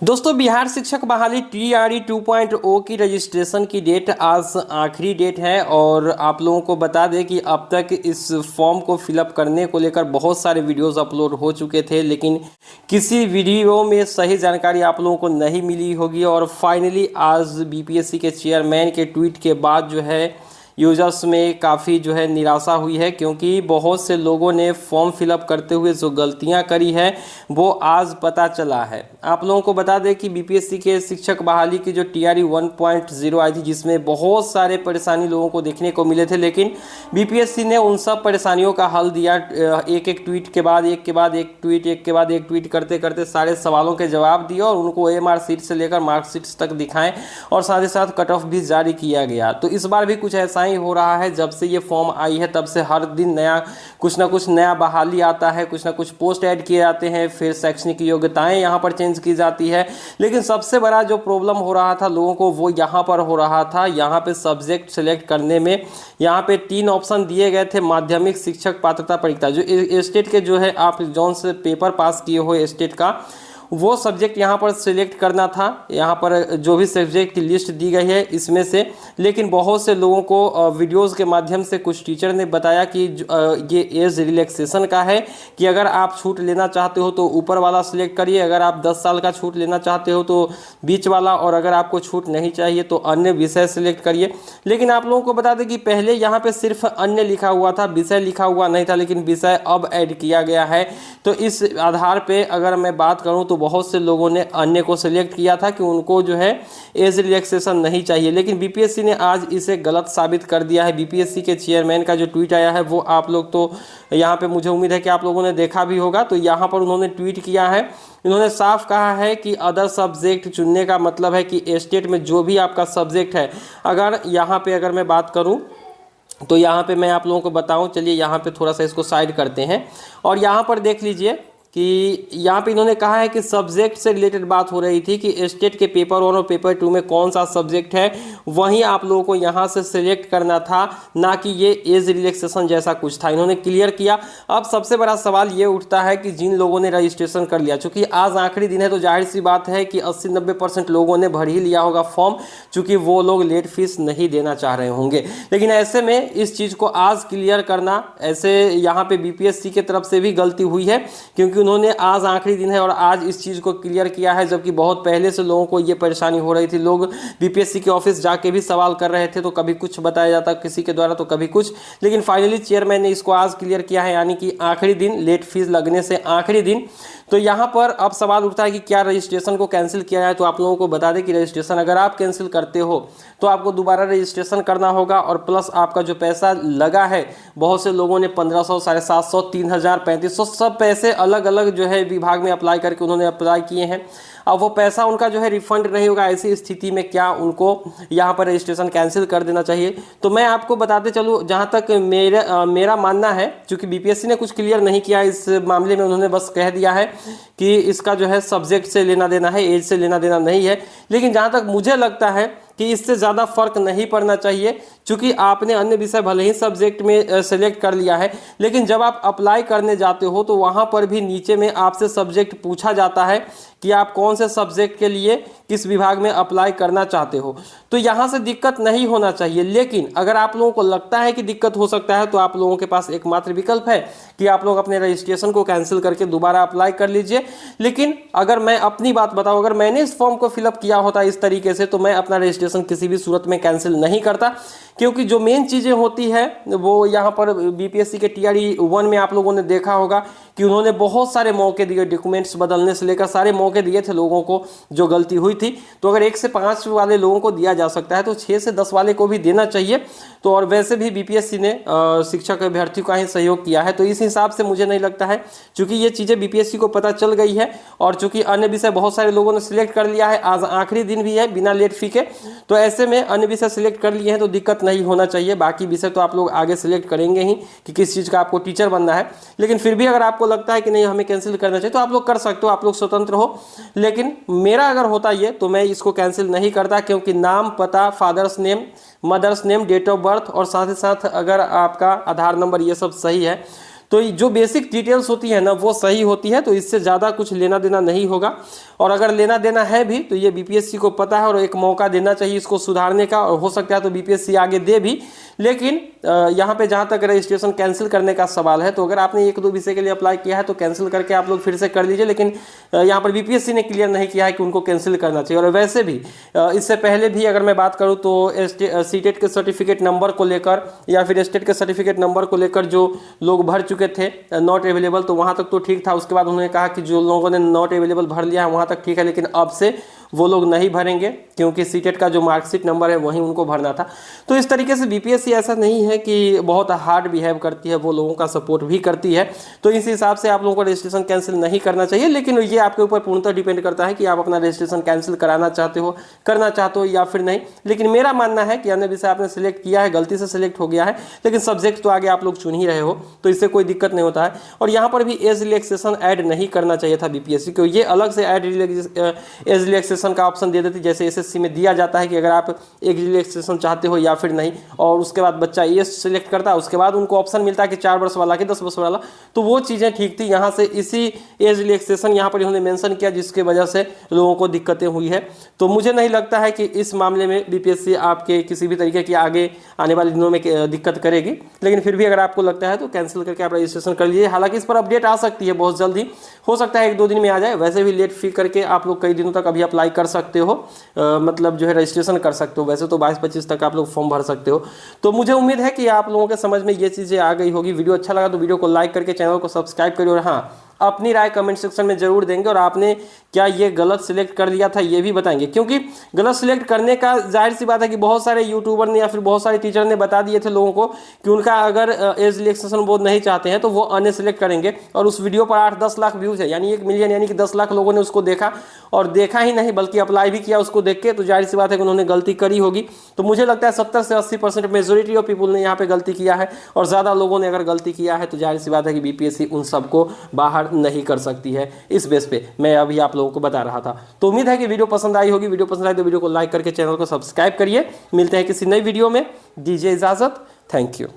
दोस्तों, बिहार शिक्षक बहाली टीआरई 2.0 की रजिस्ट्रेशन की डेट आज आखिरी डेट है। और आप लोगों को बता दें कि अब तक इस फॉर्म को फिलअप करने को लेकर बहुत सारे वीडियोस अपलोड हो चुके थे, लेकिन किसी वीडियो में सही जानकारी आप लोगों को नहीं मिली होगी। और फाइनली आज बीपीएससी के चेयरमैन के ट्वीट के बाद जो है यूजर्स में काफ़ी जो है निराशा हुई है, क्योंकि बहुत से लोगों ने फॉर्म फिलअप करते हुए जो गलतियां करी है वो आज पता चला है। आप लोगों को बता दें कि बीपीएससी के शिक्षक बहाली की जो टीआरई 1.0 आई थी, जिसमें बहुत सारे परेशानी लोगों को देखने को मिले थे, लेकिन बीपीएससी ने उन सब परेशानियों का हल दिया। एक एक ट्वीट के बाद एक के बाद एक ट्वीट, एक के बाद एक ट्वीट करते करते सारे सवालों के जवाब दिए और उनको एमआर सीट से लेकर मार्कशीट्स तक दिखाएं, और साथ ही साथ कट ऑफ भी जारी किया गया। तो इस बार भी कुछ ऐसा ही हो रहा है। जब से ये फॉर्म आई है तब से हर दिन नया कुछ ना कुछ नया बहाली आता है, कुछ ना कुछ पोस्ट ऐड किए जाते हैं, फिर शैक्षणिक योग्यताएं यहाँ पर चेंज की जाती है। लेकिन सबसे बड़ा जो प्रॉब्लम हो रहा था लोगों को वो यहाँ पर हो रहा था। यहाँ पे सब्जेक्ट सेलेक्ट करने में यहाँ पे 3 ऑप्शन दिए गए थे। माध्यमिक शिक्षक पात्रता परीक्षा, जो स्टेट के जो है आप जौन से पेपर पास किए हो स्टेट का, वो सब्जेक्ट यहाँ पर सिलेक्ट करना था। यहाँ पर जो भी सब्जेक्ट की लिस्ट दी गई है इसमें से, लेकिन बहुत से लोगों को वीडियोस के माध्यम से कुछ टीचर ने बताया कि ये एज रिलैक्सेशन का है, कि अगर आप छूट लेना चाहते हो तो ऊपर वाला सिलेक्ट करिए, अगर आप 10 साल का छूट लेना चाहते हो तो बीच वाला, और अगर आपको छूट नहीं चाहिए तो अन्य विषय सिलेक्ट करिए। लेकिन आप लोगों को बता दें कि पहले यहाँ पर सिर्फ अन्य लिखा हुआ था, विषय लिखा हुआ नहीं था, लेकिन विषय अब ऐड किया गया है। तो इस आधार पर अगर मैं बात करूँ तो बहुत से लोगों ने अन्य को सिलेक्ट किया था कि उनको जो है एज रिलैक्सेशन नहीं चाहिए, लेकिन बीपीएससी ने आज इसे गलत साबित कर दिया है। बीपीएससी के चेयरमैन का जो ट्वीट आया है वो आप लोग तो यहाँ पे मुझे उम्मीद है कि आप लोगों ने देखा भी होगा। तो यहाँ पर उन्होंने ट्वीट किया है, इन्होंने साफ कहा है कि अदर सब्जेक्ट चुनने का मतलब है कि स्टेट में जो भी आपका सब्जेक्ट है, अगर यहाँ पे अगर मैं बात करूँ तो यहाँ पे मैं आप लोगों को बताऊँ, चलिए यहाँ पे थोड़ा सा इसको साइड करते हैं और यहाँ पर देख लीजिए कि यहाँ पे इन्होंने कहा है कि सब्जेक्ट से रिलेटेड बात हो रही थी कि स्टेट के पेपर 1 और पेपर 2 में कौन सा सब्जेक्ट है, वहीं आप लोगों को यहाँ से सिलेक्ट करना था, ना कि ये एज रिलैक्सेशन जैसा कुछ था। इन्होंने क्लियर किया। अब सबसे बड़ा सवाल ये उठता है कि जिन लोगों ने रजिस्ट्रेशन कर लिया, चूँकि आज आखिरी दिन है तो जाहिर सी बात है कि 80-90% लोगों ने भर ही लिया होगा फॉर्म, चूँकि वो लोग लेट फीस नहीं देना चाह रहे होंगे। लेकिन ऐसे में इस चीज़ को आज क्लियर करना, ऐसे यहाँ पे बीपीएससी की तरफ से भी गलती हुई है, क्योंकि उन्होंने आज आखिरी दिन है और आज इस चीज़ को क्लियर किया है, जबकि बहुत पहले से लोगों को ये परेशानी हो रही थी। लोग बीपीएससी के ऑफिस जाके भी सवाल कर रहे थे, तो कभी कुछ बताया जाता किसी के द्वारा तो कभी कुछ, लेकिन फाइनली चेयरमैन ने इसको आज क्लियर किया है, यानी कि आखिरी दिन, लेट फीस लगने से आखिरी दिन। तो यहाँ पर अब सवाल उठता है कि क्या रजिस्ट्रेशन को कैंसिल किया जाए। तो आप लोगों को बता दें कि रजिस्ट्रेशन अगर आप कैंसिल करते हो तो आपको दोबारा रजिस्ट्रेशन करना होगा, और प्लस आपका जो पैसा लगा है, बहुत से लोगों ने 1500, 750, 3000, 3500 सब पैसे अलग अलग जो है विभाग में अप्लाई करके उन्होंने अप्लाई किए हैं। अब वो पैसा उनका जो है रिफंड नहीं होगा। ऐसी स्थिति में क्या उनको यहाँ पर रजिस्ट्रेशन कैंसिल कर देना चाहिए? तो मैं आपको बताते चलूँ, जहाँ तक मेरा मानना है, क्योंकि बीपीएससी ने कुछ क्लियर नहीं किया इस मामले में, उन्होंने बस कह दिया है कि इसका जो है सब्जेक्ट से लेना देना है, एज से लेना देना नहीं है। लेकिन जहाँ तक मुझे लगता है कि इससे ज़्यादा फर्क नहीं पड़ना चाहिए, क्योंकि आपने अन्य विषय भले ही सब्जेक्ट में सेलेक्ट कर लिया है, लेकिन जब आप अप्लाई करने जाते हो तो वहाँ पर भी नीचे में आपसे सब्जेक्ट पूछा जाता है कि आप कौन से सब्जेक्ट के लिए किस विभाग में अप्लाई करना चाहते हो। तो यहाँ से दिक्कत नहीं होना चाहिए। लेकिन अगर आप लोगों को लगता है कि दिक्कत हो सकता है तो आप लोगों के पास एकमात्र विकल्प है कि आप लोग अपने रजिस्ट्रेशन को कैंसिल करके दोबारा अप्लाई कर लीजिए। लेकिन अगर मैं अपनी बात बताऊँ, अगर मैंने इस फॉर्म को फिलअप किया होता इस तरीके से, तो मैं अपना रजिस्ट्रेशन किसी भी सूरत में कैंसिल नहीं करता, क्योंकि जो मेन चीज़ें होती है वो यहाँ पर बीपीएससी के टीआरई 1 में आप लोगों ने देखा होगा कि उन्होंने बहुत सारे मौके दिए, डॉक्यूमेंट्स बदलने से लेकर सारे मौके दिए थे लोगों को जो गलती हुई थी। तो अगर 1 से 5 वाले लोगों को दिया जा सकता है तो 6 से 10 वाले को भी देना चाहिए। तो और वैसे भी बीपीएससी ने शिक्षक अभ्यर्थियों का ही सहयोग किया है, तो इस हिसाब से मुझे नहीं लगता है, चूँकि ये चीज़ें बीपीएससी को पता चल गई है, और चूँकि अन्य विषय बहुत सारे लोगों ने सिलेक्ट कर लिया है, आज आखिरी दिन भी है बिना लेट फी के, तो ऐसे में अन्य विषय सिलेक्ट कर लिए हैं तो दिक्कत नहीं होना चाहिए। बाकी विषय तो आप लोग आगे सिलेक्ट करेंगे ही कि किस चीज़ का आपको टीचर बनना है। लेकिन फिर भी अगर आपको लगता है कि नहीं हमें कैंसिल करना चाहिए तो आप लोग कर सकते हो, आप लोग स्वतंत्र हो। लेकिन मेरा अगर होता ये तो मैं इसको कैंसिल नहीं करता, क्योंकि नाम, पता, father's name, mother's name, date of birth और साथ ही साथ अगर आपका आधार नंबर ये सब सही है तो जो बेसिक डिटेल्स होती है ना वो सही होती है, तो इससे ज़्यादा कुछ लेना देना नहीं होगा। और अगर लेना देना है भी तो ये बीपीएससी को पता है और एक मौका देना चाहिए इसको सुधारने का, और हो सकता है तो बीपीएससी आगे दे भी। लेकिन यहाँ पे जहाँ तक रजिस्ट्रेशन कैंसिल करने का सवाल है, तो अगर आपने 1-2 विषय के लिए अप्लाई किया है तो कैंसिल करके आप लोग फिर से कर लीजिए। लेकिन यहाँ पर बीपीएससी ने क्लियर नहीं किया है कि उनको कैंसिल करना चाहिए। और वैसे भी इससे पहले भी अगर मैं बात करूँ तो सीटेट के सर्टिफिकेट नंबर को लेकर या फिर स्टेट के सर्टिफिकेट नंबर को लेकर जो लोग भर चुके थे नॉट अवेलेबल, तो वहाँ तक तो ठीक था। उसके बाद उन्होंने कहा कि जो लोगों ने नॉट अवेलेबल भर लिया है वहाँ तक ठीक है, लेकिन अब से वो लोग नहीं भरेंगे क्योंकि सीटेट का जो मार्कशीट नंबर है वही उनको भरना था। तो इस तरीके से बीपीएससी ऐसा नहीं है कि बहुत हार्ड बिहेव करती है, वो लोगों का सपोर्ट भी करती है। तो इस हिसाब से आप लोगों को रजिस्ट्रेशन कैंसिल नहीं करना चाहिए। लेकिन ये आपके ऊपर पूर्णतः डिपेंड करता है कि आप अपना रजिस्ट्रेशन कैंसिल कराना चाहते हो, करना चाहते हो या फिर नहीं। लेकिन मेरा मानना है कि अन्य विषय आपने सिलेक्ट किया है, गलती से सिलेक्ट हो गया है, लेकिन सब्जेक्ट तो आगे आप लोग चुन ही रहे हो, तो इससे कोई दिक्कत नहीं होता है। और यहाँ पर भी एज रिलैक्सेशन ऐड नहीं करना चाहिए था बीपीएससी को, ये अलग से एज रिलैक्सेशन का ऑप्शन दे देती, जैसे एसएससी में दिया जाता है कि अगर आप एक रिलैक्सेशन चाहते हो या फिर नहीं, और उसके बाद बच्चा एज सिलेक्ट करता है, उसके बाद उनको ऑप्शन मिलता है कि 4 वर्ष वाला कि 10 वर्ष वाला। तो वो चीज़ें ठीक थी। यहाँ से इसी एज रिलैक्सेशन यहाँ पर इन्होंने मेंशन किया, जिसकी वजह से लोगों को दिक्कतें हुई है। तो मुझे नहीं लगता है कि इस मामले में बीपीएससी आपके किसी भी तरीके की आगे आने वाले दिनों में दिक्कत करेगी। लेकिन फिर भी अगर आपको लगता है तो कैंसिल करके आप रजिस्ट्रेशन कर लीजिए। हालांकि इस पर अपडेट आ सकती है बहुत जल्दी, हो सकता है 1-2 दिन में आ जाए। वैसे भी लेट फी करके आप लोग कई दिनों तक अभी अप्लाई कर सकते हो, मतलब जो है रजिस्ट्रेशन कर सकते हो। वैसे तो 22-25 तक आप लोग फॉर्म भर सकते हो। तो मुझे उम्मीद है कि आप लोगों के समझ में ये चीज़ें आ गई होगी। वीडियो अच्छा लगा तो वीडियो को लाइक करके चैनल को सब्सक्राइब करिए, और हाँ, अपनी राय कमेंट सेक्शन में जरूर देंगे। और आपने क्या ये गलत सिलेक्ट कर लिया था ये भी बताएंगे, क्योंकि गलत सिलेक्ट करने का जाहिर सी बात है कि बहुत सारे यूट्यूबर ने या फिर बहुत सारे टीचर ने बता दिए थे लोगों को कि उनका अगर एज रिलैक्सेशन वो नहीं चाहते हैं तो वो अन्य सिलेक्ट करेंगे। और उस वीडियो पर 8-10 लाख व्यूज़ है, यानी 1 मिलियन, यानी कि 10 लाख लोगों ने उसको देखा, और देखा ही नहीं बल्कि अप्लाई भी किया उसको देख के। तो जाहिर सी बात है कि उन्होंने गलती करी होगी। तो मुझे लगता है 70 से 80% मेजोरिटी ऑफ पीपुल ने यहाँ पे गलती किया है, और ज़्यादा लोगों ने अगर गलती किया है तो जाहिर सी बात है कि बीपीएससी उन सबको बाहर नहीं कर सकती है। इस बेस पे मैं अभी आप लोगों को बता रहा था। तो उम्मीद है कि वीडियो पसंद आई होगी। वीडियो पसंद आई तो वीडियो को लाइक करके चैनल को सब्सक्राइब करिए। मिलते हैं किसी नई वीडियो में, दीजिए इजाजत। Thank you.